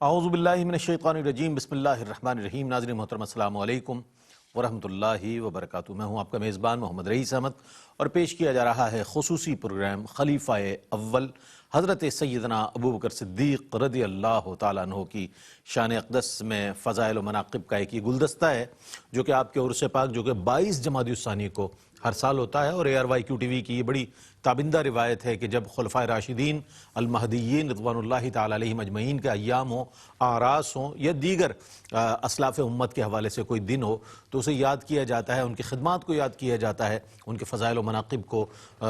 اعوذ باللہ من الشیطان الرجیم، بسم اللہ الرحمن الرحیم۔ ناظرین محترم، السلام علیکم ورحمۃ اللہ وبرکاتہ۔ میں ہوں آپ کا میزبان محمد رئیس احمد، اور پیش کیا جا رہا ہے خصوصی پروگرام خلیفہ اول حضرت سیدنا ابوبکر صدیق رضی اللہ تعالیٰ عنہ کی شان اقدس میں فضائل و مناقب کا ایک یہ گلدستہ ہے، جو کہ آپ کے عرس پاک جو کہ 22 جمادی الثانی کو ہر سال ہوتا ہے، اور ARYQ TV کی یہ بڑی تابندہ روایت ہے کہ جب خلفائے راشدین المہدیین رضوان اللہ تعالیٰ علیہم اجمعین کے ایام ہوں، اعراس ہوں، یا دیگر اسلاف امت کے حوالے سے کوئی دن ہو، تو اسے یاد کیا جاتا ہے، ان کی خدمات کو یاد کیا جاتا ہے، ان کے فضائل و مناقب کو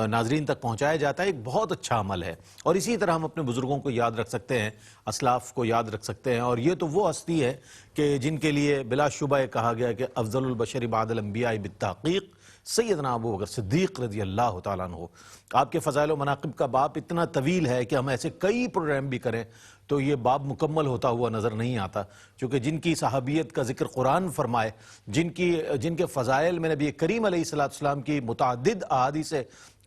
ناظرین تک پہنچایا جاتا ہے۔ ایک بہت اچھا عمل ہے، اور اسی طرح ہم اپنے بزرگوں کو یاد رکھ سکتے ہیں، اسلاف کو یاد رکھ سکتے ہیں، اور یہ تو وہ ہستی ہے کہ جن کے لیے بلا شبہ کہا گیا کہ افضل البشر بعد الانبیاء بالتحقیق سیدنا ابوبکر صدیق رضی اللہ تعالیٰ عنہ۔ آپ کے فضائل و مناقب کا باب اتنا طویل ہے کہ ہم ایسے کئی پروگرام بھی کریں تو یہ باب مکمل ہوتا ہوا نظر نہیں آتا، چونکہ جن کی صحابیت کا ذکر قرآن فرمائے، جن کے فضائل میں نبی کریم علیہ السلام کی متعدد احادیث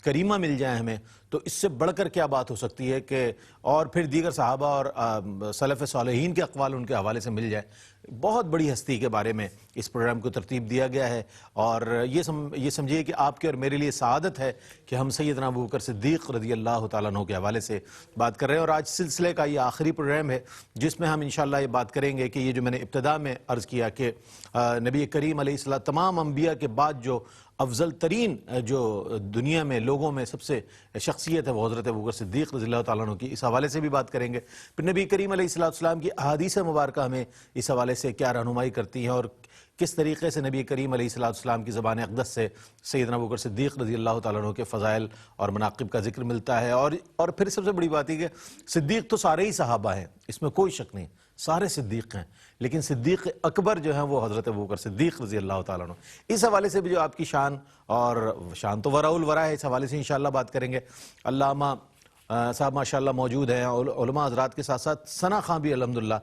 کریمہ مل جائیں ہمیں، تو اس سے بڑھ کر کیا بات ہو سکتی ہے کہ اور پھر دیگر صحابہ اور سلف صالحین کے اقوال ان کے حوالے سے مل جائیں۔ بہت بڑی ہستی کے بارے میں اس پروگرام کو ترتیب دیا گیا ہے، اور یہ سمجھیے کہ آپ کے اور میرے لیے سعادت ہے کہ ہم سیدنا ابوبکر صدیق رضی اللہ تعالیٰ عنہ کے حوالے سے بات کر رہے ہیں، اور آج سلسلے کا یہ آخری پروگرام ہے جس میں ہم انشاءاللہ یہ بات کریں گے کہ یہ جو میں نے ابتدا میں عرض کیا کہ نبی کریم علیہ السلام تمام انبیاء کے بعد جو افضل ترین جو دنیا میں لوگوں میں سب سے شخصیت ہے وہ حضرت ابوبکر صدیق رضی اللہ تعالیٰ عنہ کی، اس حوالے سے بھی بات کریں گے۔ پھر نبی کریم علیہ السلام کی احادیث مبارکہ ہمیں اس حوالے سے کیا رہنمائی کرتی ہیں، اور کس طریقے سے نبی کریم علیہ السلام کی زبان اقدس سے سیدنا ابوبکر صدیق رضی اللہ تعالیٰ عنہ کے فضائل اور مناقب کا ذکر ملتا ہے۔ اور پھر سب سے بڑی بات یہ کہ صدیق تو سارے ہی صحابہ ہیں، اس میں کوئی شک نہیں، سارے صدیق ہیں، لیکن صدیق اکبر جو ہیں وہ حضرت ابوبکر صدیق رضی اللہ تعالیٰ عنہ۔ اس حوالے سے بھی جو آپ کی شان، اور شان تو ورا الورا ہے، اس حوالے سے انشاءاللہ بات کریں گے۔ علامہ صاحب ماشاءاللہ موجود ہیں، علماء حضرات کے ساتھ ساتھ ثنا خان بھی الحمدللہ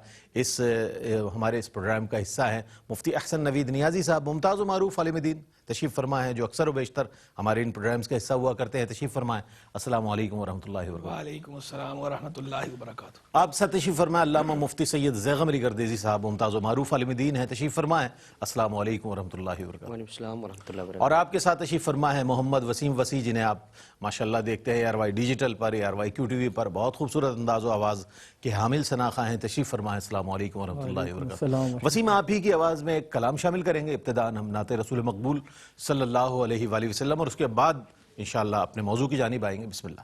ہمارے اس پروگرام کا حصہ ہیں۔ مفتی احسن نوید نیازی صاحب ممتاز و معروف عالم دین تشریف فرما ہیں، جو اکثر و بیشتر ہمارے ان پروگرامز کا حصہ ہوا کرتے ہیں، تشریف فرمائیں۔ السلام علیکم ورحمۃ اللہ وبرکاتہ۔ وعلیکم السلام ورحمۃ اللہ وبرکاتہ۔ آپ ساتھ تشریف فرمائیں علامہ مفتی سید زیغم علی گردیزی صاحب ممتاز و معروف عالم دین ہیں، تشریف فرمائیں۔ السلام علیکم ورحمۃ اللہ وبرکاتہ۔ وعلیکم السلام ورحمۃ اللہ وبرکاتہ۔ اور آپ کے ساتھ تشریف فرما ہے محمد وسیم وسیع، جنہیں آپ ماشاءاللہ دیکھتے ہیں ARY ڈیجیٹل پر، ARYQ TV پر، بہت خوبصورت انداز و آواز کے حامل شناخواں ہیں، تشریف فرمائیں۔ السلام علیکم ورحمۃ اللہ وبرکاتہ۔ وسیم، آپ ہی کی آواز میں ایک کلام شامل کریں گے، ابتداءً ہم نعت رسول مقبول صلی اللہ علیہ وآلہ وسلم، اور اس کے بعد انشاءاللہ اپنے موضوع کی جانب آئیں گے۔ بسم اللہ۔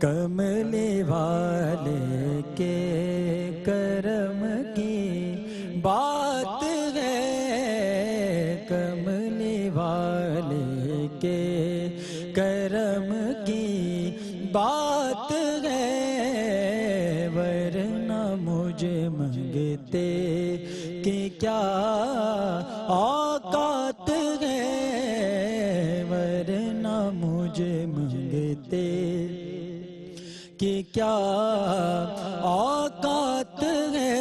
کملی والے کے کرم کی بات ہے، کملی والے کے کرم کی بات ہے، ورنہ مجھے منگتے کہ کیا اوقات ہے، ورنہ مجھے منگتے کہ کیا اوقات ہے،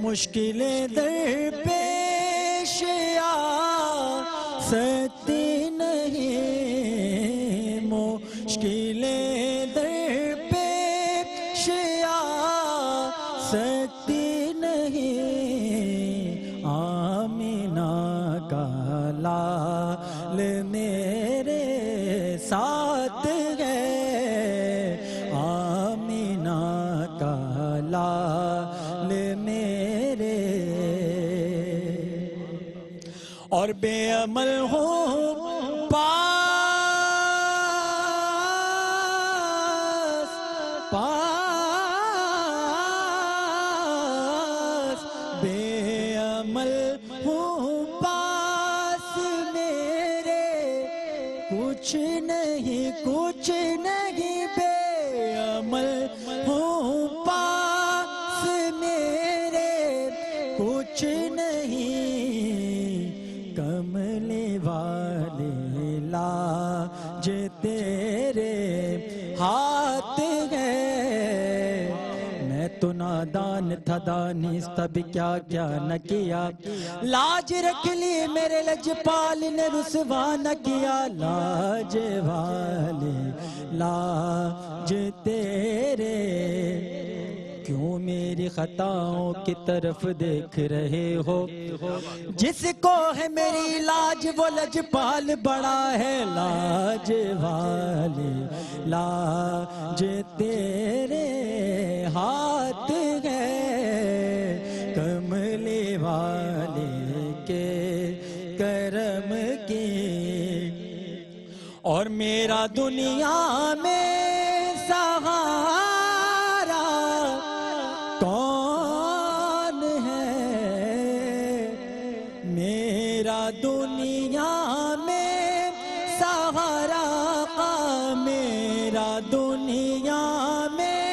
مشکلیں درپیش آ سکتی نہیں، مشکلیں درپیش آ سکتی نہیں، آمینہ کا لال میرے ساتھ لال میرے، اور بے عمل ہوں پاس بے عمل ہوں پاس میرے، کچھ نہیں بے عمل ہوں پاس میرے، کچھ نہیں، کملی والے لاج تیرے ہاتھ ہے، میں تو تو نادان تھا، دانستہ بھی کیا کیا نہ کیا، لاج رکھ لی میرے لجپال نے رسوا نہ کیا، لاج والے لاج تیرے کیوں میری خطاؤں کی طرف دیکھ رہے ہو، جس کو ہے میری لاج وہ لجپال بڑا ہے، لاج والے لاج تیرے ہاتھ ہے کملی والے کے کرم کی، اور میرا دنیا میں سہارا کون ہے، میرا دنیا میں سہارا میرا دنیا میں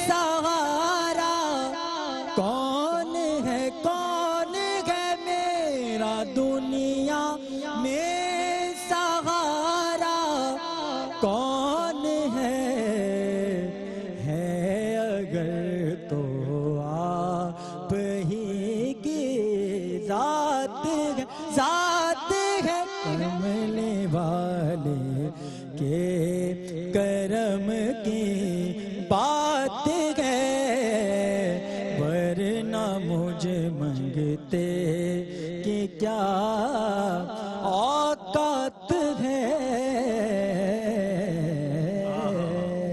سہارا کون ہے میرا دنیا میں سہارا کون ہے اگر تو آپ ہی کی ذات ہے کملی والے کے کرم کی بات ہے، ورنہ مجھے منگتے کہ کیا اوقات ہے۔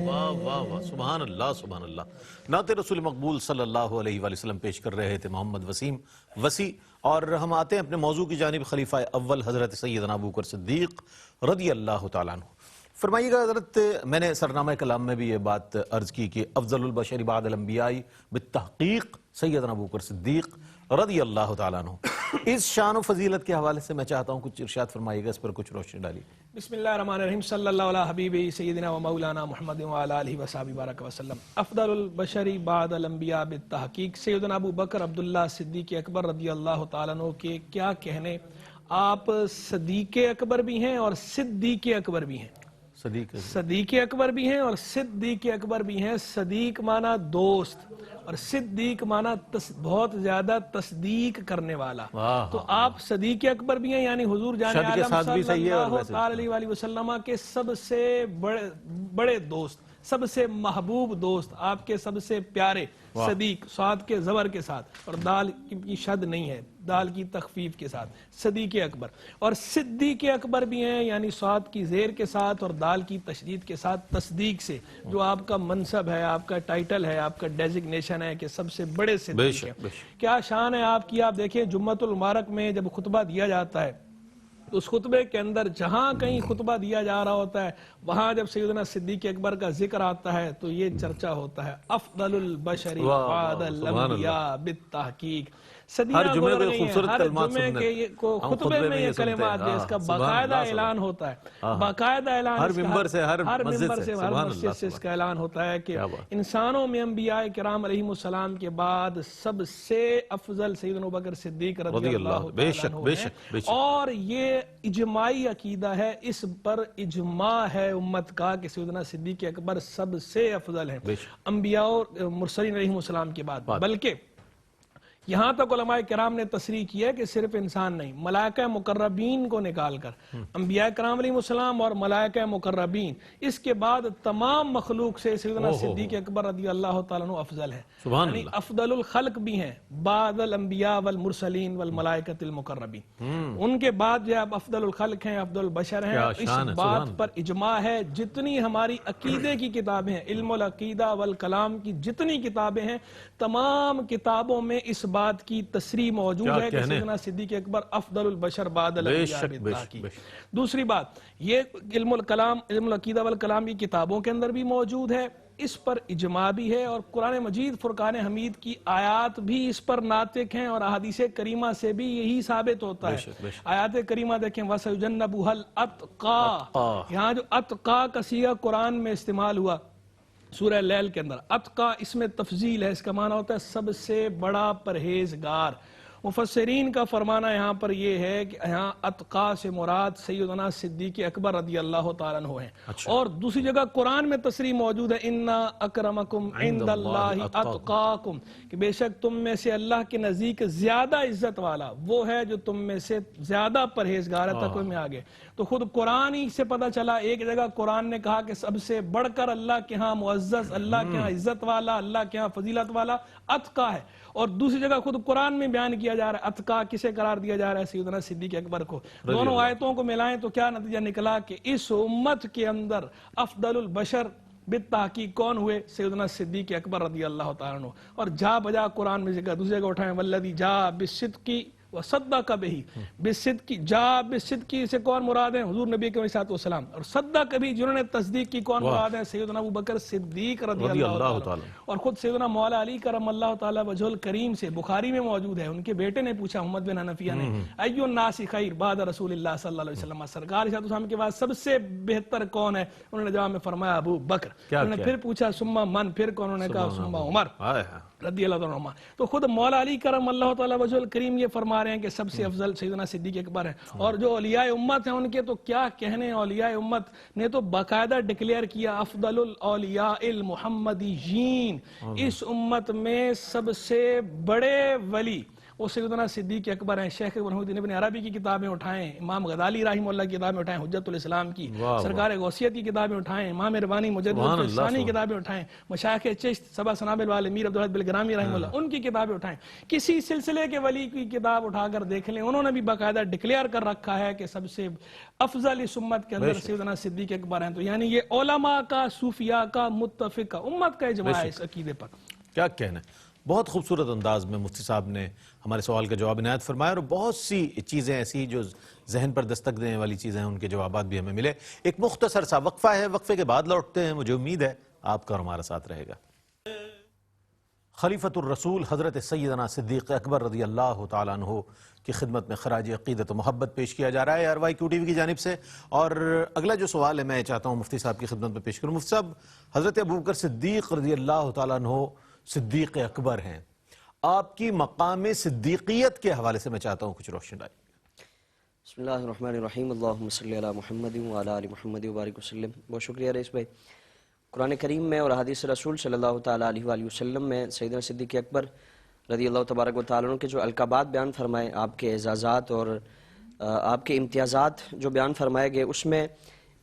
واہ واہ واہ، سبحان اللہ سبحان اللہ۔ نعت رسول مقبول صلی اللہ علیہ وآلہ وسلم پیش کر رہے تھے محمد وسیم وسیع، اور ہم آتے ہیں اپنے موضوع کی جانب، خلیفہ اول حضرت سیدنا ابوبکر صدیق رضی اللہ تعالیٰ عنہ۔ فرمائیے گا حضرت، میں نے سرنامہ کلام میں بھی یہ بات عرض کی کہ افضل البشر بعد الانبیاء بالتحقیق سیدنا ابوبکر صدیق رضی اللہ تعالیٰ عنہ، اس شان و فضیلت کے حوالے سے میں چاہتا ہوں کچھ ارشاد فرمائیے گا، اس پر کچھ روشنی ڈالیے۔ بسم اللہ الرحمن الرحیم، صلی اللہ علیہ حبیب سیدنا و مولانا محمد وعلی آلہ وصحبہ بارک وسلم۔ افضل البشر بعد الانبیاء بالتحقیق سیدنا ابو بکر عبداللہ صدیق اکبر رضی اللہ تعالیٰ عنہ کے کیا کہنے، آپ صدیق اکبر بھی ہیں اور صدیق اکبر بھی ہیں، صدیق اکبر بھی ہیں اور صدیق اکبر بھی ہیں۔ صدیق معنی دوست اور صدیق معنی بہت زیادہ تصدیق کرنے والا، تو آپ صدیق اکبر بھی ہیں، یعنی حضور جان عالم صلی اللہ علیہ وسلم کے سب سے بڑے دوست، سب سے محبوب دوست، آپ کے سب سے پیارے صدیق، صاد کے زبر کے ساتھ اور دال کی شد نہیں ہے، دال کی تخفیف کے ساتھ، صدیق اکبر، اور صدیق اکبر بھی ہیں، یعنی صاد کی زیر کے ساتھ اور دال کی تشدید کے ساتھ، تصدیق سے جو آپ کا منصب ہے، آپ کا ٹائٹل ہے، آپ کا ڈیزگنیشن ہے کہ سب سے بڑے صدیق ہیں۔ کیا شان ہے آپ کی، آپ دیکھیں جمعۃ المبارک میں جب خطبہ دیا جاتا ہے تو اس خطبے کے اندر جہاں کہیں خطبہ دیا جا رہا ہوتا ہے وہاں جب سیدنا صدیق اکبر کا ذکر آتا ہے تو یہ چرچا ہوتا ہے، افضل البشر بعد الانبیاء بالتحقیق۔ ہر جمعے کے خوبصورت کلمات جمعے کے خطبے میں یہ کلمات جو اس کا باقاعدہ اعلان ہوتا ہے، باقاعدہ اعلان، ہر ممبر سے ہر مسجد سے اس کا اعلان ہوتا ہے کہ انسانوں میں انبیاء کرام علیہم السلام کے بعد سب سے افضل سیدنا ابوبکر صدیق رضی اللہ تعالیٰ عنہ ہے، اور یہ اجماعی عقیدہ ہے، اس پر اجماع ہے امت کا کہ سیدنا صدیق اکبر سب سے افضل ہیں انبیاء اور مرسلین علیہم السلام کے بعد۔ بلکہ یہاں تک علماء کرام نے تصریح کی ہے کہ صرف انسان نہیں، ملائکہ مقربین کو نکال کر انبیاء کرام علیہ السلام اور ملائکہ مقربین، اس کے بعد تمام مخلوق سے سیدنا صدیق اکبر رضی اللہ تعالیٰ عنہ افضل ہے، یعنی افضل الخلق بھی ہیں بعد الانبیاء والمرسلین والملائکۃ المقربین، ان کے بعد جو آپ افضل الخلق ہیں، افضل البشر ہیں۔ اس بات پر اجماع ہے، جتنی ہماری عقیدے کی کتابیں ہیں، علم العقیدہ والکلام کی جتنی کتابیں ہیں، تمام کتابوں میں اس بات کی تصریح موجود ہے کہ سیدنا صدیق اکبر افضل البشر بعد الانبیاء بالتحقیق۔ دوسری بات یہ علم الکلام، علم العقیدہ والکلام کی کتابوں کے اندر بھی موجود ہے، اس پر اجماع بھی ہے، اور قرآن مجید فرقان حمید کی آیات بھی اس پر ناطق ہیں، اور احادیث کریمہ سے بھی یہی ثابت ہوتا ہے۔ آیات کریمہ دیکھیں، وَسَيُجَنَّبُهَا الْأَتْقَى، یہاں جو اتقا کا صیغہ قرآن میں استعمال ہوا سورہ لیل کے اندر، اتقا اس میں تفضیل ہے، اس کا معنی ہوتا ہے سب سے بڑا پرہیزگار، مفسرین کا فرمانا یہاں پر یہ ہے کہ یہاں اتقا سے مراد سیدنا صدیق اکبر رضی اللہ تعالیٰ عنہ ہیں. اور دوسری جگہ قرآن میں تصریح موجود ہے اِنَّا اَكْرَمَكُمْ عِنْدَ اللَّهِ أَتْقَاكُمْ کہ بے شک تم میں سے اللہ کے نزدیک زیادہ عزت والا وہ ہے جو تم میں سے زیادہ پرہیزگار ہے. تقوی میں آگے تو خود قرآن ہی سے پتہ چلا. ایک جگہ قرآن نے کہا کہ سب سے بڑھ کر اللہ کے ہاں معزز، اللہ کے ہاں عزت والا، اللہ کے ہاں فضیلت والا اتقا ہے. اور دوسری جگہ خود قرآن میں بیان کیا جا رہا ہے اتقا کسے قرار دیا جا رہا ہے؟ سیدنا صدیق اکبر کو. دونوں آیتوں کو ملائیں تو کیا نتیجہ نکلا کہ اس امت کے اندر افضل البشر بالتحقیق کون ہوئے؟ سیدنا صدیق اکبر رضی اللہ تعالیٰ عنہ. اور جا بجا قرآن میں ذکر دوسری جگہ اٹھائیں والذی جاء بالصدق وصدق بہ. بالصدق جاء بالصدق سے کون مراد ہیں؟ حضور نبی کریم صلی اللہ علیہ وسلم. اور صدق بھی جنہوں نے تصدیق کی کون مراد ہیں؟ سیدنا ابو بکر صدیق رضی اللہ تعالیٰ. اور خود سیدنا مولا علی کرم اللہ تعالیٰ وجہ الکریم سے بخاری میں موجود ہے، ان کے بیٹے نے پوچھا محمد بن حنفیہ نے ای الناس خیر بعد رسول اللہ صلی اللہ علیہ وسلم، سرکار صلی اللہ علیہ وسلم کے بعد سب سے بہتر کون ہے؟ انہوں نے جواب میں فرمایا ابو بکر. انہوں نے پھر پوچھا ثم من، پھر کون؟ انہوں نے کہا ثم عمر رضی اللہ عنہ. تو خود مولا علی کرم اللہ تعالیٰ وجہ الکریم یہ فرما رہے ہیں کہ سب سے افضل سیدنا صدیق اکبر ہیں. اور جو اولیاء امت ہیں ان کے تو کیا کہنے، اولیاء امت نے تو باقاعدہ ڈکلیئر کیا افضل الاولیاء المحمدیین، اس امت میں سب سے بڑے ولی وہ سیدنا صدیق اکبر ہیں. شیخ محمود ابن عربی کی کتابیں اٹھائیں، امام غزالی رحمہ اللہ کی کتابیں اٹھائیں، حجت الاسلام کی، سرکار غوثیت کی کتابیں اٹھائیں، امام ربانی مجدد الثانی کی کتابیں اٹھائیں، مشایخ چشت سبع سنابل والے میر عبدالحق بلگرامی رحمہ اللہ ان کی کتابیں اٹھائیں. کسی سلسلے کے ولی کی کتاب اٹھا کر دیکھ لیں، انہوں نے بھی باقاعدہ ڈکلیئر کر رکھا ہے کہ سب سے افضل اس امت کے اندر سیدنا صدیق اکبر ہیں. تو یعنی یہ علماء کا، صوفیاء کا، متفق کا، امت کا اجماع ہے اس عقیدے پر. کیا کہنا ہے. بہت خوبصورت انداز میں مفتی صاحب نے ہمارے سوال کا جواب عنایت فرمایا، اور بہت سی چیزیں ایسی جو ذہن پر دستک دینے والی چیزیں ہیں ان کے جوابات بھی ہمیں ملے. ایک مختصر سا وقفہ ہے، وقفے کے بعد لوٹتے ہیں. مجھے امید ہے آپ کا اور ہمارا ساتھ رہے گا. خلیفۃ الرسول حضرت سیدنا صدیق اکبر رضی اللہ تعالیٰ عنہ کی خدمت میں خراج عقیدت و محبت پیش کیا جا رہا ہے RYQ کی جانب سے. اور اگلا جو سوال ہے میں چاہتا ہوں مفتی صاحب کی خدمت میں پیش کروں. مفتی صاحب، حضرت ابوبکر صدیق رضی اللہ تعالیٰ عنہ صدیق اکبر ہیں، آپ کی مقام صدیقیت کے حوالے سے میں چاہتا ہوں کچھ روشن ڈالیں. بسم اللہ الرحمن الرحیم، اللہم صلی علی محمد وعلی آل محمد وبارک وسلم. بہت شکریہ رئیس بھائی. قرآن کریم میں اور حدیث رسول صلی اللہ تعالیٰ علیہ وآلہ وسلم میں سیدنا صدیق اکبر رضی اللہ تبارک و تعالیٰ عنہ کے جو القابات بیان فرمائے، آپ کے اعزازات اور آپ کے امتیازات جو بیان فرمائے گئے، اس میں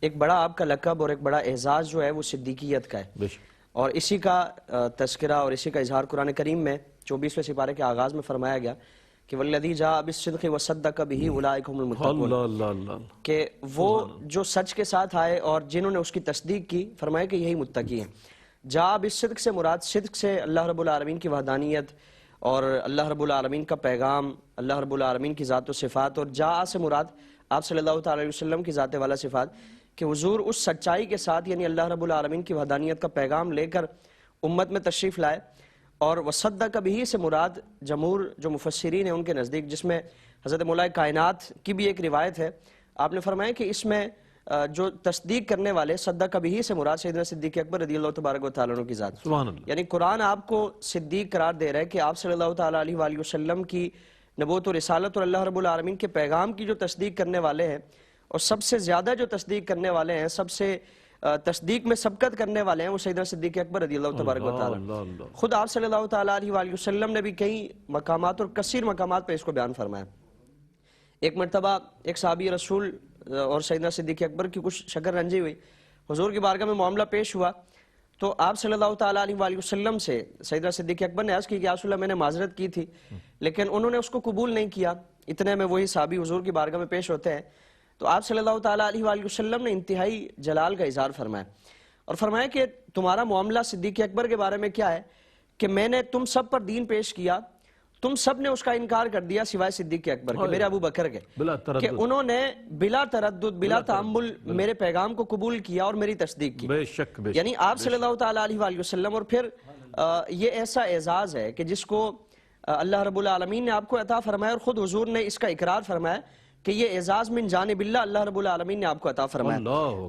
ایک بڑا آپ کا لقب اور ایک بڑا اعزاز جو ہے وہ صدیقیت کا ہے. اور اسی کا تذکرہ اور اسی کا اظہار قرآن کریم میں 24ویں سپارے کے آغاز میں فرمایا گیا کہ والذی جاء بالصدق وصدق بہ اولئک هم المتقون، کہ وہ جو سچ کے ساتھ آئے اور جنہوں نے اس کی تصدیق کی، فرمایا کہ یہی متقی ہیں. جاء بالصدق سے مراد صدق سے اللہ رب العالمین کی وحدانیت اور اللہ رب العالمین کا پیغام، اللہ رب العالمین کی ذات و صفات، اور جاء سے مراد آپ صلی اللہ تعالی علیہ وسلم کی ذات والا صفات، کہ حضور اس سچائی کے ساتھ یعنی اللہ رب العالمین کی وحدانیت کا پیغام لے کر امت میں تشریف لائے. اور وصدق بہ سے مراد جمہور جو مفسرین ہیں ان کے نزدیک، جس میں حضرت مولا کائنات کی بھی ایک روایت ہے، آپ نے فرمایا کہ اس میں جو تصدیق کرنے والے صدق بہ سے مراد سیدنا صدیق اکبر رضی اللہ تبارک و تعالیٰ عنہ کی ذات. یعنی قرآن آپ کو صدیق قرار دے رہا ہے کہ آپ صلی اللہ تعالیٰ علیہ وآلہ وسلم کی نبوت و رسالت اور اللہ رب العالمین کے پیغام کی جو تصدیق کرنے والے ہیں، اور سب سے زیادہ جو تصدیق کرنے والے ہیں، سب سے تصدیق میں سبقت کرنے والے ہیں، وہ سیدنا صدیق اکبر رضی اللہ تبارک و تعالیٰ. خود آپ صلی اللہ تعالیٰ علیہ وآلہ وسلم نے بھی کئی مقامات اور کثیر مقامات پہ اس کو بیان فرمایا. ایک مرتبہ ایک صحابی رسول اور سیدنا صدیق اکبر کی کچھ شکر رنجی ہوئی، حضور کی بارگاہ میں معاملہ پیش ہوا، تو آپ صلی اللہ تعالیٰ علیہ وآلہ وسلم سے سیدنا صدیق اکبر نے عرض کی کہ یا رسول اللہ میں نے معذرت کی تھی، لیکن انہوں نے اس کو قبول نہیں کیا. اتنے میں وہی صحابی حضور کی بارگاہ میں پیش ہوتے ہیں، تو آپ صلی اللہ تعالیٰ علیہ وآلہ وسلم نے انتہائی جلال کا اظہار فرمایا اور فرمایا کہ تمہارا معاملہ صدیق اکبر کے بارے میں کیا ہے کہ میں نے تم سب پر دین پیش کیا، تم سب نے اس کا انکار کر دیا سوائے صدیق اکبر کے، میرے ابو بکر کے، کہ انہوں نے بلا تردد بلا تعمل میرے پیغام کو قبول کیا اور میری تصدیق کی. یعنی آپ صلی اللہ تعالیٰ علیہ وآلہ وسلم. اور پھر یہ ایسا اعزاز ہے کہ جس کو اللہ رب العالمین نے آپ کو عطا فرمایا، اور خود حضور نے اس کا اقرار فرمایا کہ یہ اعزاز من جانب اللہ، اللہ رب العالمین نے آپ کو عطا فرمایا.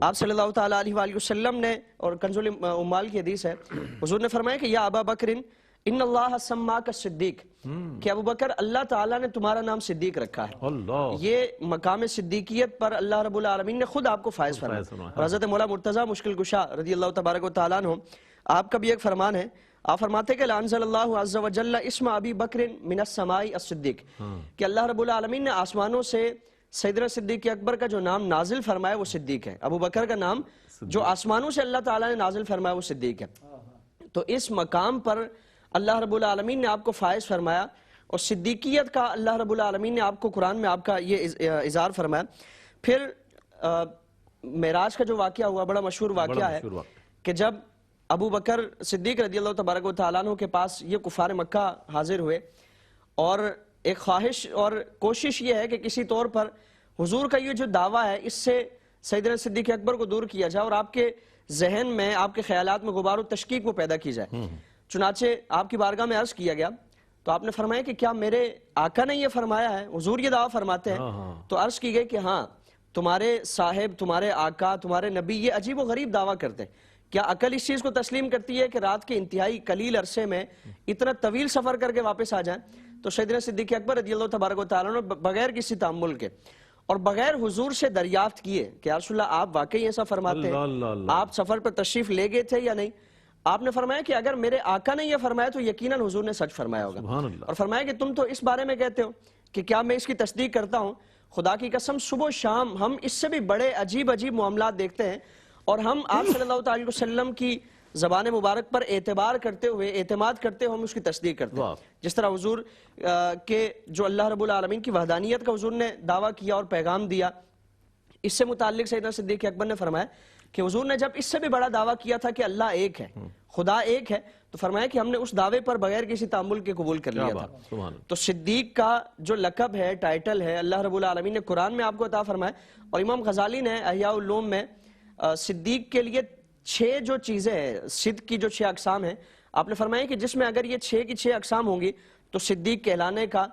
آپ صلی اللہ تعالیٰ علیہ وآلہ وسلم نے، اور کنز الاموال کی حدیث ہے، حضور نے فرمایا کہ یا ابا بکر ان اللہ سماک الصدیق، کہ ابو بکر اللہ تعالیٰ نے تمہارا نام صدیق رکھا ہے. اللہ، یہ مقام صدیقیت پر اللہ رب العالمین نے خود آپ کو فائز فرمایا. اور حضرت مولا مرتضیٰ مشکل کشا رضی اللہ تبارک و تعالیٰ عنہ، آپ کا بھی ایک فرمان ہے، آپ فرماتے کہ لَأَنزَلَ اللَّهُ عَزَّ وَجَلَّ اسم ابی بکر من السماء الصدیق، کہ اللہ رب العالمین نے آسمانوں سے سیدنا صدیق اکبر کا جو نام نازل فرمایا وہ صدیق ہے. ابو بکر کا نام جو آسمانوں سے اللہ تعالیٰ نے نازل فرمایا وہ صدیق ہے. تو اس مقام پر اللہ رب العالمین نے آپ کو فائز فرمایا، اور صدیقیت کا اللہ رب العالمین نے آپ کو قرآن میں آپ کا یہ اظہار فرمایا. پھر معراج کا جو واقعہ ہوا بڑا مشہور واقعہ ہے کہ جب ابو بکر صدیق رضی اللہ تبارک و تعالیٰ عنہ کے پاس یہ کفار مکہ حاضر ہوئے، اور ایک خواہش اور کوشش یہ ہے کہ کسی طور پر حضور کا یہ جو دعویٰ ہے اس سے سیدنا صدیق اکبر کو دور کیا جائے اور آپ کے ذہن میں، آپ کے خیالات میں غبار و تشکیک وہ پیدا کی جائے. چنانچہ آپ کی بارگاہ میں عرض کیا گیا تو آپ نے فرمایا کہ کیا میرے آقا نے یہ فرمایا ہے؟ حضور یہ دعویٰ فرماتے ہیں. تو عرض کی گئی کہ ہاں، تمہارے صاحب، تمہارے آقا، تمہارے نبی یہ عجیب و غریب دعویٰ کرتے ہیں. کیا عقل اس چیز کو تسلیم کرتی ہے کہ رات کے انتہائی قلیل عرصے میں اتنا طویل سفر کر کے واپس آ جائیں؟ تو سیدنا صدیق اکبر رضی اللہ تبارک و تعالیٰ نے بغیر کسی تأمل کے اور بغیر حضور سے دریافت کیے کہ یا رسول اللہ آپ واقعی ایسا فرماتے ہیں، آپ سفر پر تشریف لے گئے تھے یا نہیں؟ آپ نے فرمایا کہ اگر میرے آقا نے یہ فرمایا تو یقیناً حضور نے سچ فرمایا ہوگا. اور فرمایا کہ تم تو اس بارے میں کہتے ہو کہ کیا میں اس کی تصدیق کرتا ہوں؟ خدا کی قسم صبح و شام ہم اس سے بھی بڑے عجیب عجیب معاملات دیکھتے ہیں، اور ہم آپ صلی اللہ علیہ وسلم کی زبان مبارک پر اعتبار کرتے ہوئے، اعتماد کرتے ہوئے ہم اس کی تصدیق کرتے ہیں. جس طرح حضور کے جو اللہ رب العالمین کی وحدانیت کا حضور نے دعویٰ کیا اور پیغام دیا، اس سے متعلق سیدنا صدیق اکبر نے فرمایا کہ حضور نے جب اس سے بھی بڑا دعویٰ کیا تھا کہ اللہ ایک ہے، خدا ایک ہے، تو فرمایا کہ ہم نے اس دعوے پر بغیر کسی تعامل کے قبول کر لیا تھا. تو صدیق کا جو لقب ہے، ٹائٹل ہے، اللہ رب العالمین نے قرآن میں آپ کو عطا فرمایا. اور امام غزالی نے احیاء العلوم میں صدیق کے لیے 6 جو چیزیں ہیں، صدق کی جو 6 اقسام ہیں، آپ نے فرمایا کہ جس میں اگر یہ 6 کی 6 اقسام ہوں گی تو صدیق کہلانے کا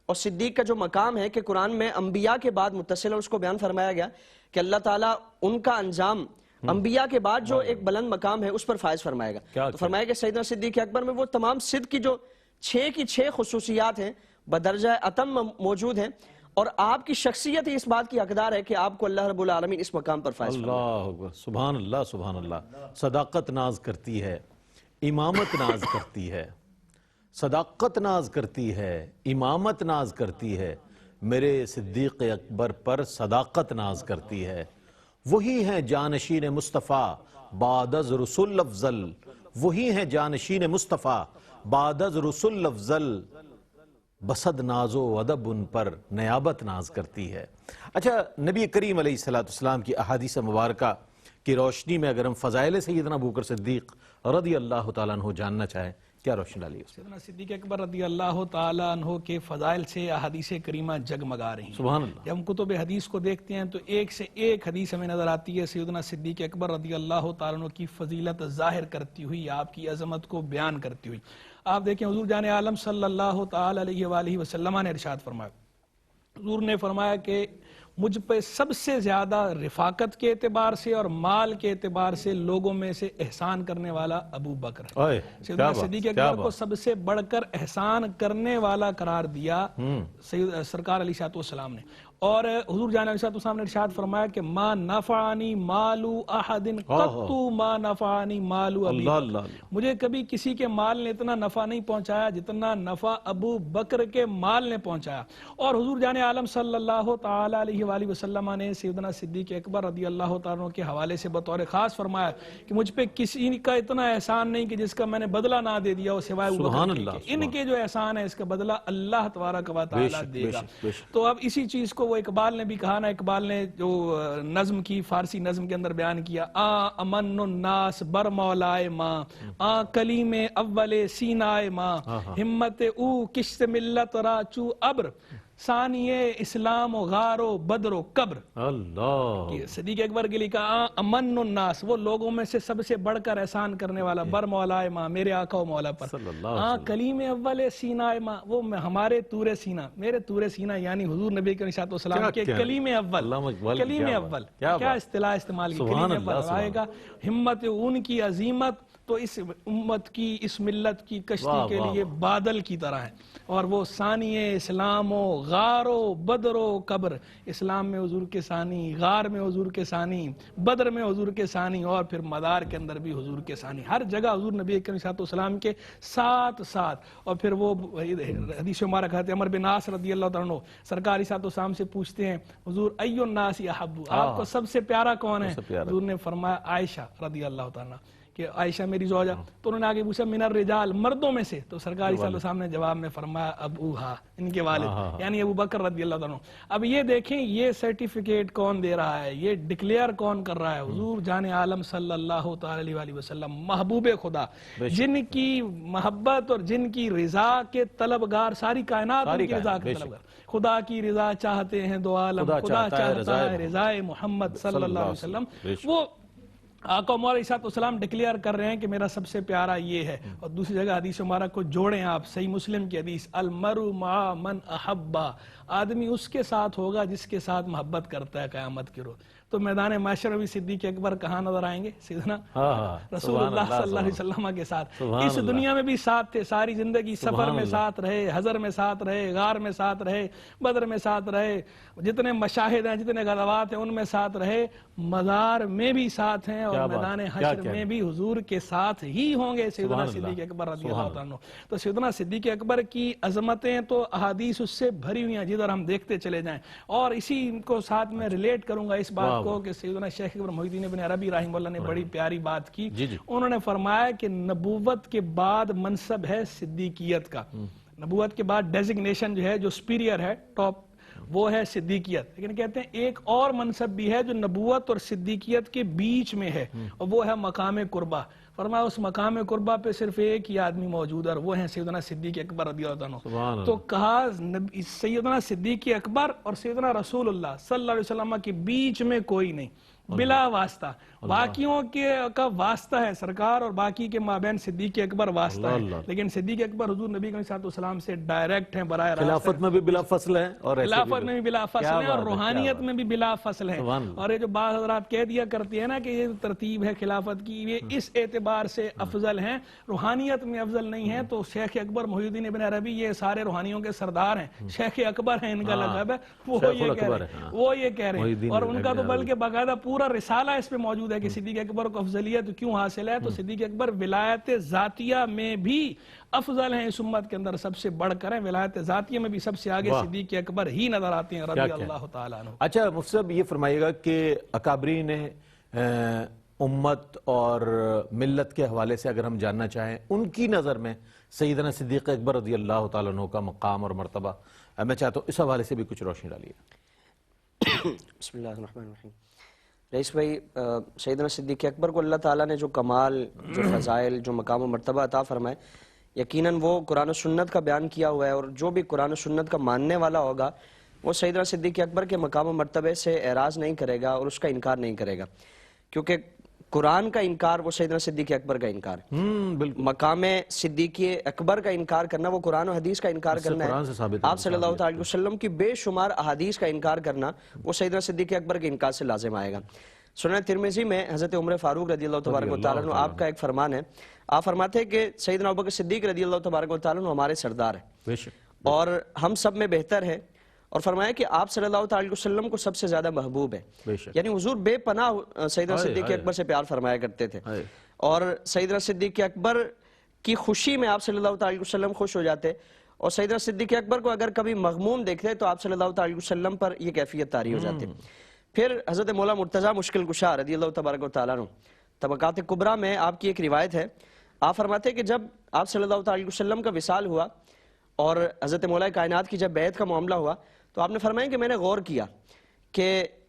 اور صدیق کا جو مقام ہے کہ قرآن میں انبیاء کے بعد متصل ہے، اس کو بیان فرمایا گیا کہ اللہ تعالیٰ ان کا انجام انبیاء کے بعد جو ایک بلند مقام ہے اس پر فائز فرمائے گا. تو فرمایا کہ سیدنا صدیق اکبر میں وہ تمام صدق کی جو 6 کی 6 خصوصیات ہیں بدرجہ اتم موجود ہیں، اور آپ کی شخصیت ہی اس بات کی حقدار ہے کہ آپ کو اللہ رب العالمین اس مقام پر فائز فرمائے. اللہ اکبر، سبحان اللہ، سبحان اللہ. صداقت ناز کرتی ہے، امامت ناز کرتی ہے. صداقت ناز کرتی ہے، امامت ناز کرتی ہے، میرے صدیق اکبر پر صداقت ناز کرتی ہے. وہی ہیں جانشین مصطفیٰ بعد از رسول افضل، وہی ہیں جانشین مصطفیٰ بعد از رسول افضل، بسد ناز و ادب ان پر نیابت ناز کرتی ہے. اچھا، نبی کریم علیہ السلام کی احادیث مبارکہ کی روشنی میں اگر ہم فضائل سیدنا ابوبکر صدیق رضی اللہ تعالیٰ عنہ جاننا چاہیں، کیا روشنی ڈالی ہے؟ سیدنا صدیق اکبر رضی اللہ تعالیٰ عنہ کے فضائل سے احادیث کریمہ جگمگا رہی ہیں. سبحان اللہ. جب ہم کتب حدیث کو دیکھتے ہیں تو ایک سے ایک حدیث ہمیں نظر آتی ہے سیدنا صدیق اکبر رضی اللہ تعالیٰ عنہ کی فضیلت ظاہر کرتی ہوئی، آپ کی عظمت کو بیان کرتی ہوئی. آپ دیکھیں حضور جان عالم صلی اللہ تعالیٰ علیہ وآلہ وسلم نے ارشاد فرمایا، حضور نے فرمایا کہ مجھ پہ سب سے زیادہ رفاقت کے اعتبار سے اور مال کے اعتبار سے لوگوں میں سے احسان کرنے والا ابو بکر ہے. سیدنا صدیق اکبر کو سب سے بڑھ کر احسان کرنے والا قرار دیا سرکار علیہ السلام نے. اور حضور جان علیہ السلام نے ارشاد فرمایا کہ ما نفعنی مالو احد قط ما نفعنی مالو ابی بکر، مجھے کبھی کسی کے مال نے اتنا نفع نہیں پہنچایا جتنا نفع ابو بکر کے مال نے پہنچایا. اور حضور جان عالم صلی اللہ تعالی علیہ وآلہ وسلم نے سیدنا صدیق اکبر رضی اللہ تعالیٰ عنہ کے حوالے سے بطور خاص فرمایا کہ مجھ پہ کسی کا اتنا احسان نہیں کہ جس کا میں نے بدلہ نہ دے دیا سوائے ابو بکر کے. ان کے جو احسان ہے اس کا بدلہ اللہ تبارک و تعالی دے گا. تو اب اسی چیز کو اقبال نے بھی کہا نا، اقبال نے جو نظم کی، فارسی نظم کے اندر بیان کیا، امن الناس بر مولائے ماں، کلیم اول سینائے ماں، ہمت او کشت ملت را چو ابر، ثانی اسلام و غار و بدر و قبر. اللہ صدیق اکبر کے لیے کہا امن الناس، وہ لوگوں میں سے سب سے بڑھ کر احسان کرنے والا، بر مولائے ماں، میرے آقا و مولا پر، کلیم اول سینہ ماں، وہ ہمارے تور سینہ، میرے تور سینہ یعنی حضور نبی علیہ السلام کے کلیم اول. کلیم اول کیا اصطلاح استعمال کی، کلیم اول آئے گا. ہمت ان کی عظیمت تو اس امت کی، اس ملت کی کشتی کے لیے بادل کی طرح ہے، اور وہ ثانی اسلام و غار و بدر و قبر، اسلام میں حضور کے ثانی، غار میں حضور کے ثانی، بدر میں حضور کے ثانی، اور پھر مدار کے اندر بھی حضور کے ثانی، ہر جگہ حضور نبی کریم صلی اللہ علیہ وسلم کے ساتھ ساتھ۔ اور پھر وہ حدیث مبارک ہے عمر بن عاص رضی اللہ تعالیٰ عنہ سرکار صلی اللہ علیہ وسلم سے پوچھتے ہیں حضور ای الناس احب، آپ کو سب سے پیارا کون ہے؟ حضور نے فرمایا عائشہ رضی اللہ تعالیٰ کہ عائشہ میری زوجہ، تو انہوں نے آگے پوچھا من الرجال، مردوں میں سے، تو سرکار صلی اللہ علیہ وسلم نے جواب میں فرمایا ابوہا، ان کے والد یعنی ابو بکر رضی اللہ عنہ۔ اب یہ دیکھیں یہ سرٹیفکیٹ کون دے رہا ہے، یہ ڈکلیئر کون کر رہا ہے؟ حضور جان عالم صلی اللہ تعالی علیہ وسلم، محبوب خدا، جن کی محبت اور جن کی رضا کے طلبگار ساری کائنات، ان کی رضا کے طلبگار، خدا کی رضا چاہتے ہیں دو عالم، خدا چاہتا ہے رضا محمد صلی اللہ علیہ وسلم۔ وہ آقا مولا علیہ السلام ڈکلیئر کر رہے ہیں کہ میرا سب سے پیارا یہ ہے۔ اور دوسری جگہ حدیث مبارک کو جوڑیں آپ، صحیح مسلم کی حدیث، المرء مع من احبا، آدمی اس کے ساتھ ہوگا جس کے ساتھ محبت کرتا ہے قیامت کے روز۔ تو میدان محشر میں بھی صدیق اکبر کہاں نظر آئیں گے؟ سیدنا رسول اللہ صلی اللہ علیہ وسلم کے ساتھ، اس دنیا میں بھی ساتھ تھے، ساری زندگی سفر میں ساتھ رہے، حضر میں ساتھ رہے، غار میں ساتھ رہے، بدر میں ساتھ رہے، جتنے مشاہد ہیں، جتنے غزوات ہیں ان میں ساتھ رہے، مزار میں بھی ساتھ ہیں، اور میدان حشر میں بھی حضور کے ساتھ ہی ہوں گے سیدنا صدیق اکبر رضی اللہ عنہ۔ تو سیدنا صدیق اکبر کی عظمتیں تو احادیث اس سے بھری ہوئی ہیں جدھر ہم دیکھتے چلے جائیں۔ اور اسی کو ساتھ میں ریلیٹ کروں گا اس بات کو کہ سیدنا شیخ اکبر محی الدین ابن عربی رحمہ اللہ نے بڑی پیاری بات کی۔ انہوں نے فرمایا کہ نبوت کے بعد منصب ہے صدیقیت کا، نبوت کے بعد ڈیزگنیشن جو ہے، جو سپیریئر ہے، ٹاپ، وہ ہے صدیقیت۔ لیکن کہتے ہیں ایک اور منصب بھی ہے جو نبوت اور صدیقیت کے بیچ میں ہے، اور وہ ہے مقام قربہ۔ فرمایا اس مقام قربہ پہ صرف ایک ہی آدمی موجود ہے، اور وہ ہیں سیدنا صدیق اکبر رضی اللہ عنہ۔ تو کہا سیدنا صدیق اکبر اور سیدنا رسول اللہ صلی اللہ علیہ وسلم کے بیچ میں کوئی نہیں، بلا واسطہ، باقیوں کے کا واسطہ ہے سرکار، اور باقی کے مابین صدیق اکبر واسطہ ہے، لیکن صدیق اکبر حضور نبی صلی اللہ علیہ وسلم سے ڈائریکٹ ہیں، براہ راست۔ خلافت میں بھی بلا فصل ہے، اور خلافت میں بھی بلا فصل ہے، اور روحانیت میں بھی بلا فصل ہے۔ اور یہ جو بعض حضرات کہہ دیا کرتی ہے نا کہ یہ ترتیب ہے خلافت کی، یہ اس اعتبار سے افضل ہیں، روحانیت میں افضل نہیں ہے۔ تو شیخ اکبر محی الدین ابن عربی یہ سارے روحانیوں کے سردار ہیں، شیخ اکبر ہیں ان کا لقب ہے، وہ یہ کہہ رہے ہیں، اور ان کا تو بلکہ باقاعدہ پورا رسالہ اس پہ موجود ہے کہ صدیق اکبر کو افضلیت کیوں حاصل ہے۔ تو صدیق اکبر ولایت ذاتیہ میں بھی افضل ہیں، اس امت کے اندر سب سے بڑھ کر ہیں، ولایت ذاتیہ میں بھی سب سے آگے صدیق اکبر ہی نظر آتے ہیں رضی اللہ تعالیٰ عنہ۔ اچھا مفتی صاحب یہ فرمائیے گا کہ اکابرین امت اور ملت کے حوالے سے اگر ہم جاننا چاہیں ان کی نظر میں سیدنا صدیق اکبر رضی اللہ تعالیٰ عنہ کا مقام اور مرتبہ، میں چاہتا ہوں اس حوالے سے بھی کچھ روشنی ڈالیے۔ بسم اللہ الرحمن الرحیم۔ رئیس بھائی، سیدنا صدیق اکبر کو اللہ تعالیٰ نے جو کمال، جو فضائل، جو مقام و مرتبہ عطا فرمائے، یقیناً وہ قرآن و سنت کا بیان کیا ہوا ہے، اور جو بھی قرآن و سنت کا ماننے والا ہوگا وہ سیدنا صدیق اکبر کے مقام و مرتبے سے اعراض نہیں کرے گا اور اس کا انکار نہیں کرے گا، کیونکہ قرآن کا انکار وہ سیدنا صدیق اکبر کا انکار ہے، مقام صدیق اکبر کا انکار کرنا وہ قرآن و حدیث کا انکار کرنا ہے، آپ صلی اللہ علیہ وسلم کی بے شمار احادیث کا انکار کرنا وہ سیدنا صدیق اکبر کے انکار سے لازم آئے گا۔ سنن ترمذی میں حضرت عمر فاروق رضی اللہ تبارک و تعالیٰ عنہ آپ کا ایک فرمان ہے، آپ فرماتے ہیں کہ سیدنا ابوبکر صدیق رضی اللہ تبارک و تعالیٰ عنہ ہمارے سردار ہیں اور ہم سب میں بہتر ہے، اور فرمایا کہ آپ صلی اللہ علیہ وسلم کو سب سے زیادہ محبوب ہے، یعنی حضور بے پناہ سیدنا صدیق اکبر سے پیار فرمایا کرتے تھے، اور سیدنا صدیق اکبر کی خوشی میں آپ صلی اللہ علیہ وسلم خوش ہو جاتے، اور سیدنا صدیق اکبر کو اگر کبھی مغموم دیکھتے تو آپ صلی اللہ علیہ وسلم پر یہ کیفیت طاری ہو جاتی۔ پھر حضرت مولا مرتضیٰ مشکل کشا رضی اللہ تبارک و تعالیٰ عنہ، طبقات کبریٰ میں آپ کی ایک روایت ہے، آپ فرماتے ہیں کہ جب آپ صلی اللہ علیہ وسلم کا وصال ہوا اور حضرت مولا کائنات کی جب بیعت کا معاملہ ہوا تو آپ نے فرمایا کہ میں نے غور کیا کہ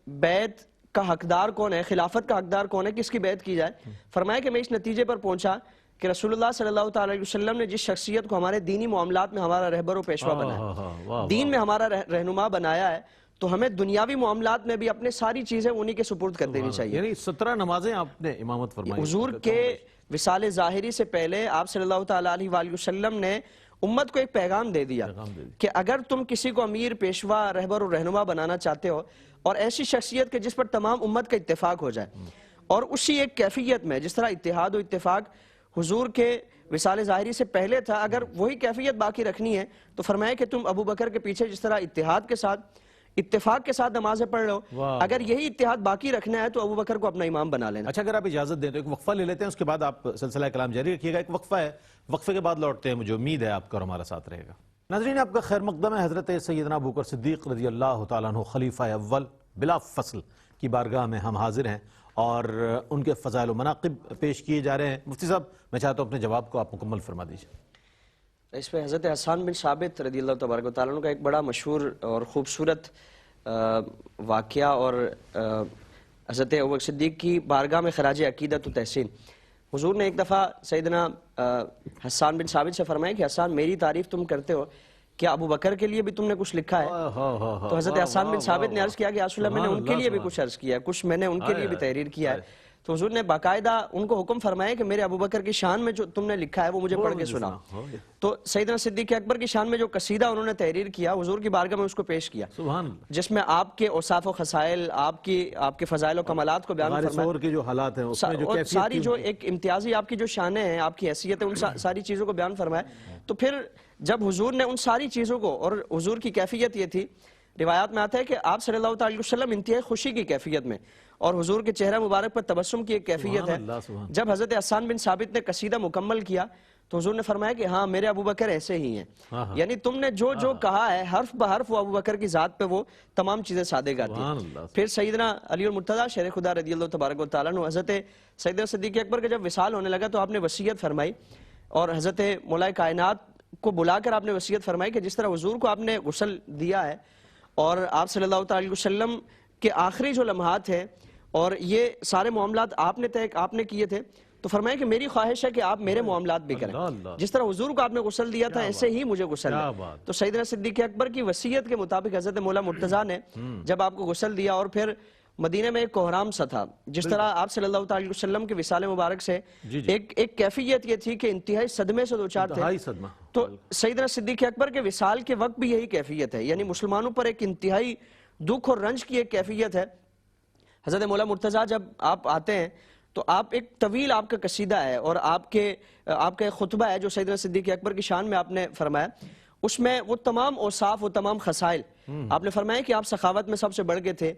بیعت کا حقدار کون ہے، خلافت کا حقدار کون ہے، کس کی بیعت کی جائے۔ فرمایا کہ میں اس نتیجے پر پہنچا کہ رسول اللہ صلی اللہ علیہ وسلم نے جس شخصیت کو ہمارے دینی معاملات میں ہمارا رہبر و پیشوا بنایا، دین میں ہمارا رہنما بنایا ہے، تو ہمیں دنیاوی معاملات میں بھی اپنے ساری چیزیں انہی کے سپرد کر دینی چاہیے۔ یعنی 17 نمازیں آپ نے امامت فرمائی، حضور کے وصال ظاہری سے پہلے آپ صلی اللہ علیہ وآلہ وسلم نے امت کو ایک پیغام دے دیا کہ اگر تم کسی کو امیر، پیشوا، رہبر اور رہنما بنانا چاہتے ہو، اور ایسی شخصیت کے جس پر تمام امت کا اتفاق ہو جائے، اور اسی ایک کیفیت میں جس طرح اتحاد و اتفاق حضور کے وصال ظاہری سے پہلے تھا، اگر وہی کیفیت باقی رکھنی ہے تو فرمایا کہ تم ابو بکر کے پیچھے جس طرح اتحاد کے ساتھ اتفاق کے ساتھ نمازیں پڑھ لو، اگر یہی اتحاد باقی رکھنا ہے تو ابو بکر کو اپنا امام بنا لینا۔ اچھا اگر آپ اجازت دیں تو ایک وقفہ لے لیتے ہیں، اس کے بعد آپ سلسلہ کلام جاری رکھیے گا۔ ایک وقفہ ہے، وقفے کے بعد لوٹتے ہیں، مجھے امید ہے آپ کا اور ہمارا ساتھ رہے گا۔ ناظرین آپ کا خیر مقدم ہے، حضرت سیدنا ابو بکر صدیق رضی اللہ تعالیٰ عنہ خلیفہ اول بلا فصل کی بارگاہ میں ہم حاضر ہیں اور ان کے فضائل و مناقب پیش کیے جا رہے ہیں۔ مفتی صاحب میں چاہتا ہوں اپنے جواب کو آپ مکمل فرما دیجیے۔ اس پہ حضرت حسان بن ثابت رضی اللہ تبارک و تعالیٰ عنہ کا ایک بڑا مشہور اور خوبصورت واقعہ اور حضرت ابوبکر صدیق کی بارگاہ میں خراج عقیدت و تحسین۔ حضور نے ایک دفعہ سیدنا حسان بن ثابت سے فرمایا کہ حسان میری تعریف تم کرتے ہو، کیا ابو بکر کے لیے بھی تم نے کچھ لکھا ہے؟ تو حضرت حسان بن ثابت نے عرض کیا کہ رسول اللہ میں نے ان کے لیے بھی کچھ عرض کیا ہے، کچھ میں نے ان کے لیے بھی تحریر کیا ہے۔ تو حضور نے باقاعدہ ان کو حکم فرمایا کہ میرے ابو بکر کی شان میں جو تم نے لکھا ہے وہ مجھے پڑھ کے سنا۔ تو سیدنا صدیق اکبر کی شان میں جو قصیدہ انہوں نے تحریر کیا حضور کی بارگاہ میں اس کو پیش کیا، جس میں آپ کے اوصاف و خصائل، آپ کے فضائل و کمالات کو بیان فرمایا، کے جو حالات ہیں اور ساری جو ایک امتیازی آپ کی جو شانیں ہیں، آپ کی حیثیت ہے، ان ساری چیزوں کو بیان فرمایا۔ تو پھر جب حضور نے ان ساری چیزوں کو، اور حضور کی کیفیت یہ تھی، روایات میں آتا ہے کہ آپ صلی اللہ علیہ وسلم انتہائی خوشی کی کیفیت میں، اور حضور کے چہرہ مبارک پر تبسم کی ایک کیفیت ہے۔ جب حضرت حسان بن ثابت نے قصیدہ مکمل کیا تو حضور نے فرمایا کہ ہاں میرے ابو بکر ایسے ہی ہیں، یعنی تم نے جو جو کہا ہے حرف بحرف وہ ابو بکر کی ذات پہ وہ تمام چیزیں صادق آتی ہیں۔ پھر سیدنا علی المرتضیٰ شیر خدا رضی اللہ تبارک و تعالیٰ عنہ، حضرت سیدنا صدیق اکبر کے جب وصال ہونے لگا تو آپ نے وصیت فرمائی، اور حضرت مولا کائنات کو بلا کر آپ نے وصیت فرمائی کہ جس طرح حضور کو آپ نے غسل دیا ہے اور آپ صلی اللہ علیہ وسلم کے آخری جو لمحات ہیں اور یہ سارے معاملات آپ نے کیے تھے، تو فرمایا کہ میری خواہش ہے کہ آپ میرے معاملات بھی کریں، جس طرح حضور کو آپ نے غسل دیا تھا ایسے ہی مجھے غسل دیں۔ تو سیدنا صدیق اکبر کی وصیت کے مطابق حضرت مولا مرتضیٰ نے جب آپ کو غسل دیا، اور پھر مدینہ میں ایک کوہرام سا تھا، جس طرح آپ صلی اللہ علیہ وسلم کے وصال مبارک سے ایک کیفیت یہ تھی کہ انتہائی صدمے سے دوچار تھے، تو سیدنا صدیق اکبر کے وصال کے وقت بھی یہی کیفیت ہے، یعنی مسلمانوں پر ایک انتہائی دکھ اور رنج کی ایک کیفیت ہے۔ حضرت مولا مرتضیٰ جب آپ آتے ہیں تو آپ ایک طویل آپ کا قصیدہ ہے اور آپ کا ایک خطبہ ہے جو سیدنا صدیق اکبر کی شان میں آپ نے فرمایا، اس میں وہ تمام اوصاف و تمام خصائل آپ نے فرمایا کہ آپ سخاوت میں سب سے بڑھ کے تھے،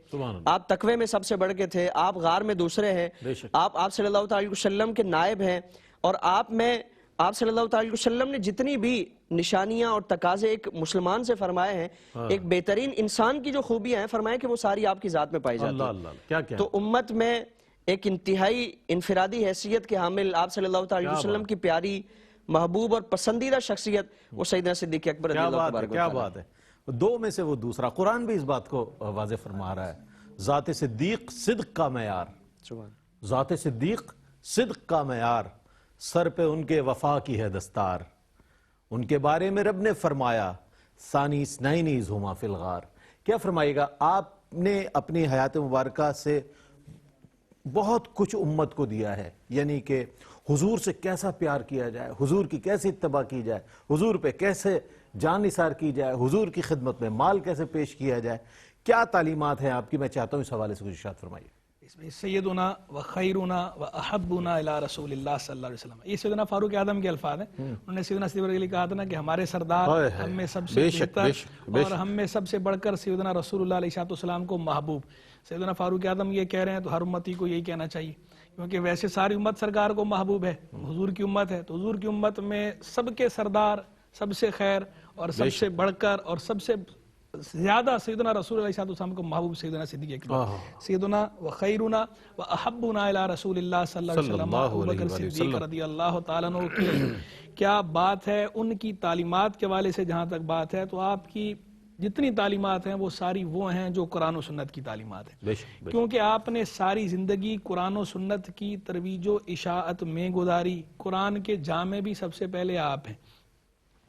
آپ تقوی میں سب سے بڑھ کے تھے، آپ غار میں دوسرے ہیں، آپ صلی اللہ علیہ وسلم کے نائب ہیں، اور آپ صلی اللہ علیہ وسلم نے جتنی بھی نشانیاں اور تقاضے ایک مسلمان سے فرمائے ہیں، ایک بہترین انسان کی جو خوبیاں ہیں فرمائے کہ وہ ساری آپ کی ذات میں پائی جاتی ہیں۔ تو امت میں ایک انتہائی انفرادی حیثیت کے حامل آپ صلی اللہ علیہ وسلم کی پیاری محبوب اور پسندیدہ شخصیت وہ سیدنا صدیق اکبر رضی اللہ تبارک و تعالیٰ۔ کیا بات ہے، دو میں سے وہ دوسرا، قرآن بھی اس بات کو واضح فرما رہا ہے، ذات صدیق صدق کا معیار، ذات صدیق صدق کا معیار، سر پہ ان کے وفا کی ہے دستار، ان کے بارے میں رب نے فرمایا ثانی اثنین اذ ہما فی الغار۔ کیا فرمائے گا، آپ نے اپنی حیات مبارکہ سے بہت کچھ امت کو دیا ہے، یعنی کہ حضور سے کیسا پیار کیا جائے، حضور کی کیسی اتباع کی جائے، حضور پہ کیسے جان نثار کی جائے، حضور کی خدمت میں مال کیسے پیش کیا جائے، کیا تعلیمات ہیں آپ کی، میں چاہتا ہوں اس حوالے سے کچھ ارشاد فرمائیے۔ اس میں سیدنا و خیرنا و احبنا الی رسول اللہ صلی اللہ علیہ وسلم، یہ سیدنا فاروق اعظم کے الفاظ ہیں، انہوں نے سیدنا صدیق کے لیے کہا تھا نا کہ ہمارے سردار ہم میں سب سے بہتر اور ہم میں سب سے بڑھ کر سیدنا رسول اللہ علیہ السلام کو محبوب۔ سیدنا فاروق اعظم یہ کہہ رہے ہیں تو ہر امتی کو یہی کہنا چاہیے، کیونکہ ویسے ساری امت سرکار کو محبوب ہے، حضور کی امت ہے، تو حضور کی امت میں سب کے سردار، سب سے خیر اور سب سے بڑھ کر اور سب سے زیادہ سیدنا رسول اللہ علیہ وسلم کو محبوب سیدنا صدیق اکبر، سیدنا و خیرنا و احبنا الی رسول اللہ صلی اللہ علیہ وسلم ابو بکر صدیق رضی اللہ تعالیٰ عنہ کی کیا بات ہے۔ ان کی تعلیمات کے حوالے سے جہاں تک بات ہے تو آپ کی جتنی تعلیمات ہیں وہ ساری وہ ہیں جو قرآن و سنت کی تعلیمات ہیں، کیونکہ آپ نے ساری زندگی قرآن و سنت کی ترویج و اشاعت میں گزاری، قرآن کے جامع بھی سب سے پہلے آپ ہیں،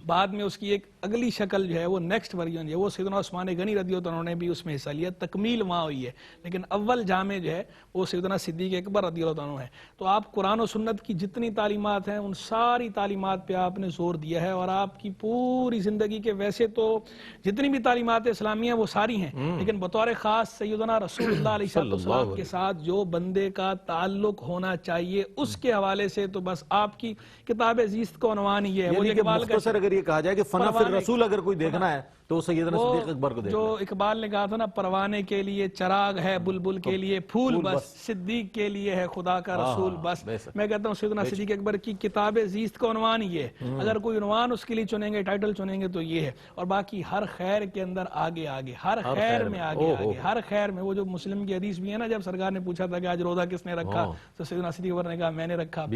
بعد میں اس کی ایک اگلی شکل جو ہے وہ نیکسٹ ورژن جو ہے وہ سیدنا عثمان غنی رضی اللہ عنہ نے بھی اس میں حصہ لیا، تکمیل وہاں ہوئی ہے، لیکن اول جامع جو ہے وہ سیدنا صدیق اکبر رضی اللہ عنہ ہے۔ تو آپ قرآن و سنت کی جتنی تعلیمات ہیں ان ساری تعلیمات پہ آپ نے زور دیا ہے، اور آپ کی پوری زندگی کے ویسے تو جتنی بھی تعلیمات اسلامیہ وہ ساری ہیں، لیکن بطور خاص سیدنا رسول اللہ علیہ السلام کے ساتھ جو بندے کا تعلق ہونا چاہیے اس کے حوالے سے تو بس آپ کی کتاب عزیز کا عنوان یہ ہے۔ وہ یعنی کہ اقبال کا مختصر اگر یہ کہا جائے کہ فنا فی الرسول اگر کوئی دیکھنا ہے تو سیدنا صدیق اکبر کو جو اقبال نے کہا تھا نا، پروانے کے لیے چراغ ہے، بلبل کے لیے پھول بس، صدیق کے لیے ہے خدا کا رسول بس۔ میں کہتا ہوں سیدنا صدیق اکبر کی کتاب عزیز کا عنوان یہ ہے، اگر کوئی عنوان اس کے لیے چنیں گے، ٹائٹل چنیں گے تو یہ ہے، اور باقی ہر خیر کے اندر آگے آگے، ہر خیر میں آگے آگے، ہر خیر میں۔ وہ جو مسلم کی حدیث بھی ہے نا، جب سرکار نے پوچھا تھا کہ آج روزہ کس نے رکھا تو سیدنا صدیق اکبر نے کہا میں نے رکھا،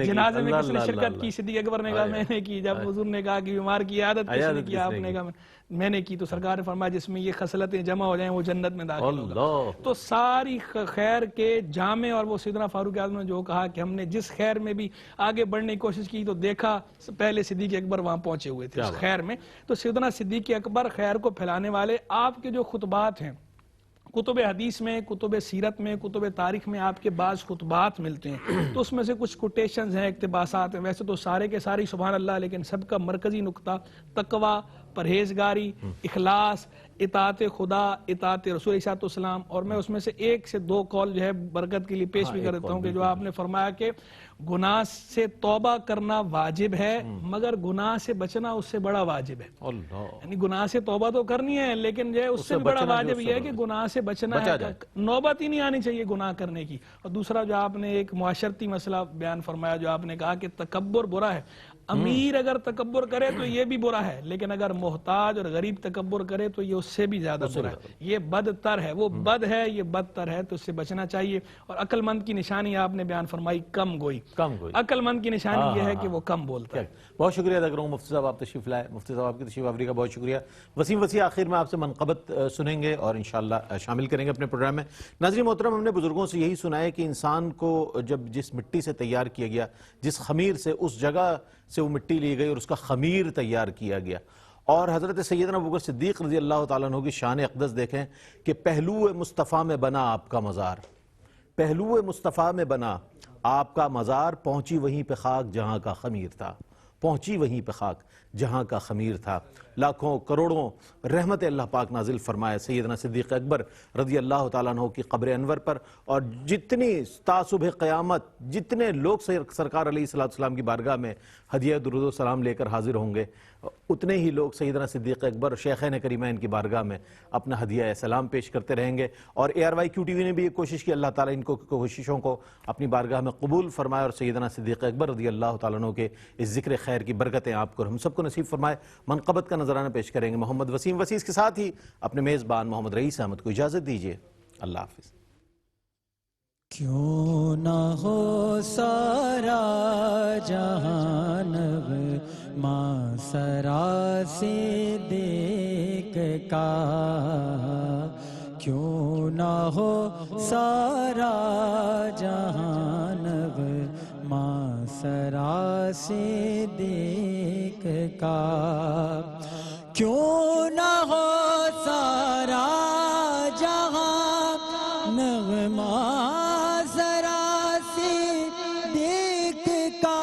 جنازے میں کس نے شرکت کی، صدیق اکبر نے کہا میں نے کی، جب حضور نے کہا کہ بیمار کی عیادت کس نے کی، آپ نے کہا میں نے کی، تو سرکار نے فرمایا جس میں یہ خصلتیں جمع ہو جائیں وہ جنت میں داخل ہوگا۔ تو ساری خیر کے جامع، اور وہ سیدنا فاروق اعظم نے جو کہا کہ ہم نے جس خیر میں بھی آگے بڑھنے کی کوشش کی تو دیکھا پہلے صدیق اکبر وہاں پہنچے ہوئے تھے اس خیر میں۔ تو سیدنا صدیق اکبر خیر کو پھیلانے والے، آپ کے جو خطبات ہیں کتب حدیث میں، کتب سیرت میں، کتب تاریخ میں آپ کے بعض خطبات ملتے ہیں، تو اس میں سے کچھ کوٹیشنز ہیں، اقتباسات ہیں، ویسے تو سارے کے ساری سبحان اللہ، لیکن سب کا مرکزی نقطہ تقوی، پرہیزگاری، اخلاص، اطاعت خدا، اطاعت رسول علیہ السلام۔ اور میں اس میں سے ایک سے دو قول جو ہے برکت کے لیے پیش بھی کر دیتا ہوں کہ جو آپ نے فرمایا کہ گناہ سے توبہ کرنا واجب ہے مگر گناہ سے بچنا اس سے بڑا واجب ہے۔ یعنی گناہ سے توبہ تو کرنی ہے لیکن جو ہے اس سے بڑا واجب یہ ہے کہ گناہ سے بچنا ہے، نوبت ہی نہیں آنی چاہیے گناہ کرنے کی۔ اور دوسرا جو آپ نے ایک معاشرتی مسئلہ بیان فرمایا، جو آپ نے کہا کہ تکبر برا ہے، امیر اگر تکبر کرے تو یہ بھی برا ہے، لیکن اگر محتاج اور غریب تکبر کرے تو یہ اس سے بھی زیادہ برا ہے، یہ بدتر ہے، وہ بد ہے، یہ بدتر ہے، تو اس سے بچنا چاہیے۔ اور عقل مند کی نشانی آپ نے بیان فرمائی کم گوئی، عقل مند کی نشانی یہ ہے کہ وہ کم بولتا ہے۔ بہت شکریہ ادا کروں گا مفتی صاحب، آپ تشریف لائے، مفتی صاحب آپ کی تشریف آوری کا بہت شکریہ۔ وسیم وسیع آخر میں آپ سے منقبت سنیں گے اور انشاءاللہ شامل کریں گے اپنے پروگرام میں۔ ناظرین محترم، ہم نے بزرگوں سے یہی سنا ہے کہ انسان کو جب جس مٹی سے تیار کیا گیا، جس خمیر سے، اس جگہ سے وہ مٹی لی گئی اور اس کا خمیر تیار کیا گیا، اور حضرت سیدنا ابوبکر صدیق رضی اللہ تعالیٰ عنہ کی شان اقدس دیکھیں کہ پہلو مصطفیٰ میں بنا آپ کا مزار، پہلو مصطفیٰ میں بنا آپ کا مزار، پہنچی وہیں پہ خاک جہاں کا خمیر تھا، پہنچی وہیں پہ خاک جہاں کا خمیر تھا۔ لاکھوں کروڑوں رحمت اللہ پاک نازل فرمائے سیدنا صدیق اکبر رضی اللہ تعالیٰ عنہ کی قبر انور پر، اور جتنی تا صبح قیامت جتنے لوگ سرکار علیہ السلام کی بارگاہ میں ہدیہ درود و سلام لے کر حاضر ہوں گے، اتنے ہی لوگ سیدنا صدیق اکبر شیخین کریمین کی بارگاہ میں اپنا ہدیہ سلام پیش کرتے رہیں گے۔ اور ARYQ TV نے بھی یہ کوشش کی، اللہ تعالیٰ ان کو کوششوں کو اپنی بارگاہ میں قبول فرمائے اور سیدنا صدیق اکبر رضی اللہ تعالیٰ عنہ کے اس ذکر خیر کی برکتیں آپ کو ہم سب کو نصیب فرمائے۔ منقبت کا نذرانہ پیش کریں گے محمد وسیم وسیع، کے ساتھ ہی اپنے میزبان محمد رئیس احمد کو اجازت دیجیے، اللہ حافظ۔ کیوں نہ ہو سارا جہان ماں سرا سے دیکھ کا، کیوں نہ ہو سارا جہان ماں سرا سے دیکھ کا، کیوں نہ ہو سارا جہاں نغمہ ذرا سے دیکھ کا،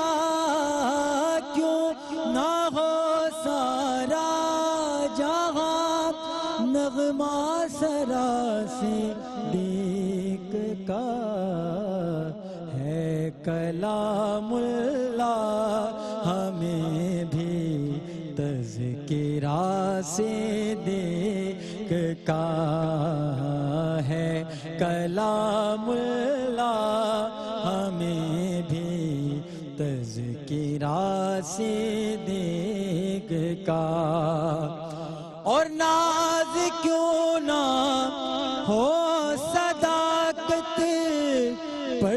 کیوں نہ ہو سارا جہاں نغمہ ذرا سے دیکھ کا، ہے کلام اللہ ہمیں بھی تذکرہ سے دیکھ کا، ہے کلام اللہ ہمیں بھی تذکرہ سے دیکھ کا، اور ناز کیوں نہ ہو صداقت پر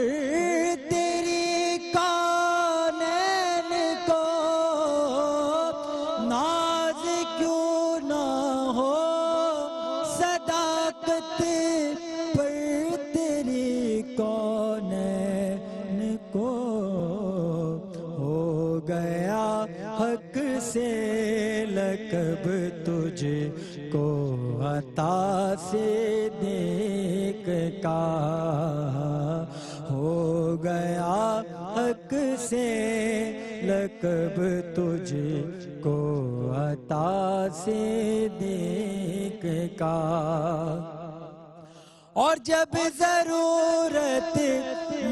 تیری کونین کو، ناز کیوں نہ ہو صداقت پر تیری کونین کو، ہو گیا حق سے دیکھ کا ہو گیا حق سے لقب تجھ کو عطا سے دیکھ کا اور جب ضرورت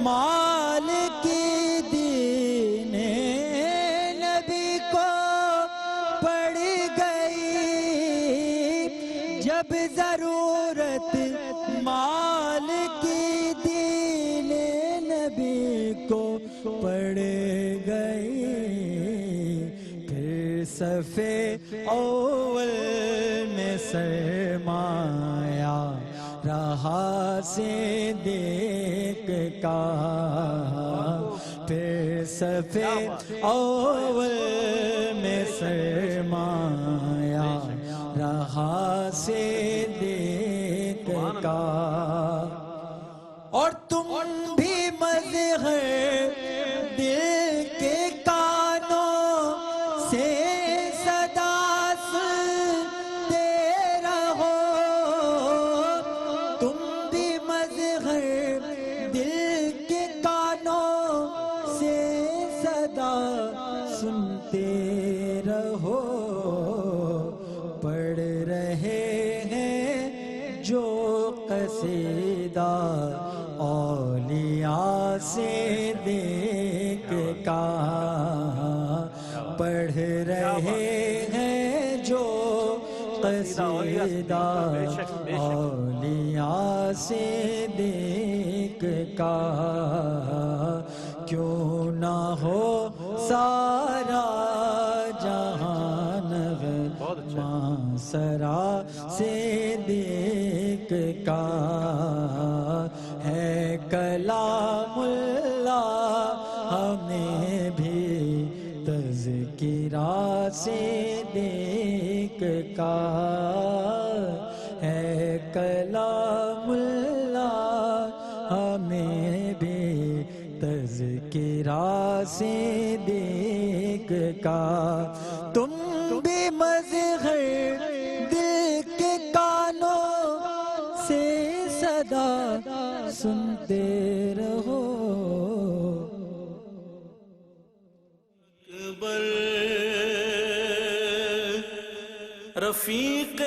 مال کی دین نبی کو پڑ گئی جب ضرورت مال کی دین نبی کو پڑ گئی پھر صفے اول میں سرمایا رہا سے دیکھ کا پھر صفے اول میں سرمایا رہا سے دیکھ کا اور تم بھی مظہر دل کے کانوں سے صدا سنتے رہو تم بھی مظہر دل کے کانوں سے صدا سنتے رہو پڑھ رہے ہیں جو قصیدہ اولیاء سے دیکھ کا پڑھ رہے ہیں جو قصیدہ اولیاء سے دیکھ کا کیوں نہ ہو سارا جہان سرا سے دیکھ کا ہے کلام اللہ ہمیں بھی تذکرہ سے دیکھ کا ہے کلام اللہ ہمیں بھی تذکرہ سے دیکھ کا تم بھی مظہر دل کے کانوں سے صدا سنتے رہو رفیق